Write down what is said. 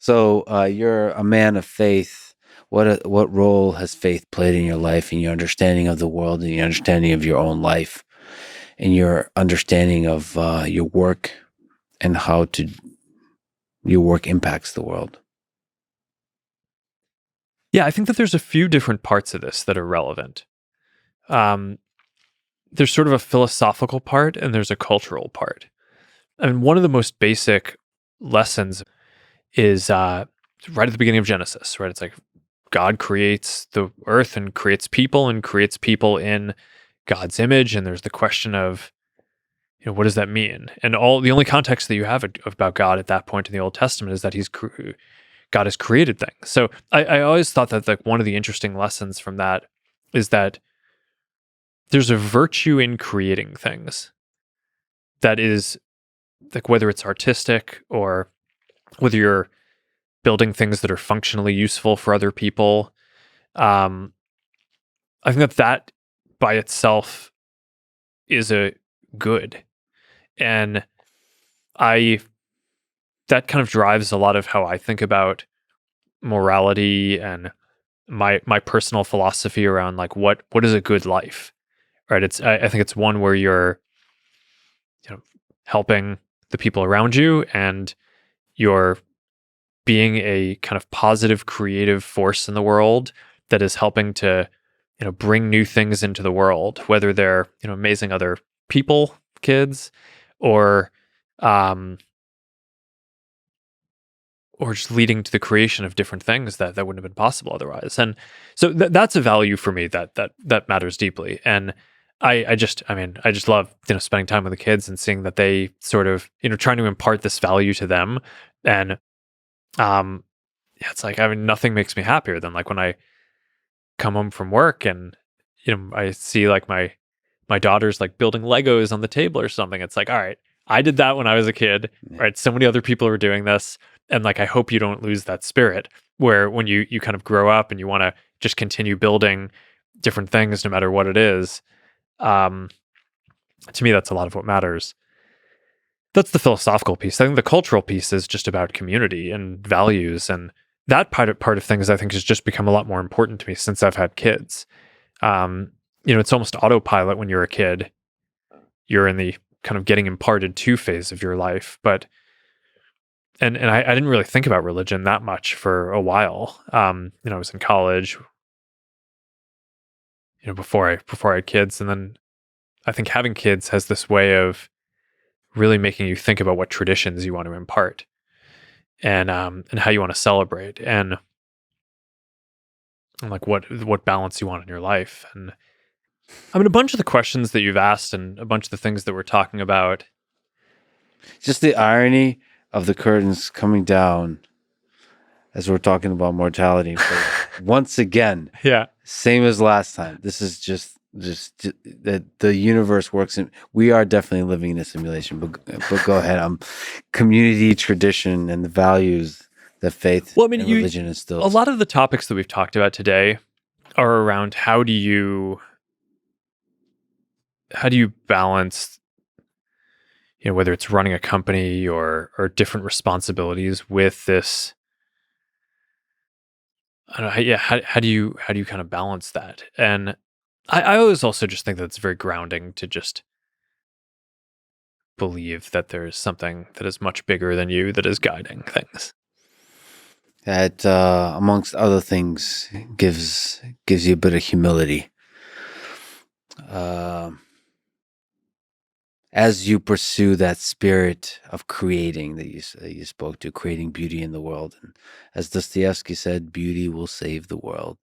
So you're a man of faith. What role has faith played in your life, in your understanding of the world, and your understanding of your own life, and your understanding of your work and how to your work impacts the world? Yeah, I think that there's a few different parts of this that are relevant. Um, there's sort of a philosophical part and there's a cultural part. And one of the most basic lessons is right at the beginning of Genesis, right? It's like God creates the earth and creates people in God's image. And there's the question of, what does that mean? And the only context that you have about God at that point in the Old Testament is that God has created things. So I always thought that like one of the interesting lessons from that is that there's a virtue in creating things that is like whether it's artistic or whether you're building things that are functionally useful for other people. Um, I think that by itself is a good, and I that kind of drives a lot of how I think about morality and my personal philosophy around like what is a good life, right? I think it's one where you're helping the people around you and you're being a kind of positive creative force in the world that is helping to bring new things into the world, whether they're amazing other people, kids, or um or just leading to the creation of different things that wouldn't have been possible otherwise. And so that's a value for me that matters deeply. And I just love spending time with the kids and seeing that they sort of trying to impart this value to them. And um yeah, it's like nothing makes me happier than like when I come home from work and I see like my daughter's like building Legos on the table or something. It's like, all right, I did that when I was a kid, right? So many other people are doing this. And like, I hope you don't lose that spirit where when you kind of grow up and you want to just continue building different things, no matter what it is. Um, to me, that's a lot of what matters. That's the philosophical piece. I think the cultural piece is just about community and values. And that part of things I think has just become a lot more important to me since I've had kids. Um, it's almost autopilot when you're a kid. You're in the kind of getting imparted to phase of your life. But and I didn't really think about religion that much for a while. I was in college, before I had kids, and then I think having kids has this way of really making you think about what traditions you want to impart and how you want to celebrate and like what balance you want in your life. And I mean, a bunch of the questions that you've asked and a bunch of the things that we're talking about. Just the irony of the curtains coming down as we're talking about mortality. But once again, Yeah. same as last time. This is just that the universe works in. We are definitely living in a simulation. But go ahead. Community, tradition, and the values that faith Well, I mean, and religion instills. a lot of the topics that we've talked about today are around how do you balance, whether it's running a company or different responsibilities with this. I don't know. Yeah, how do you kind of balance that? And I always also just think that it's very grounding to just believe that there's something that is much bigger than you that is guiding things. That, amongst other things, gives you a bit of humility. As you pursue that spirit of creating that you spoke to, creating beauty in the world. And as Dostoevsky said, beauty will save the world.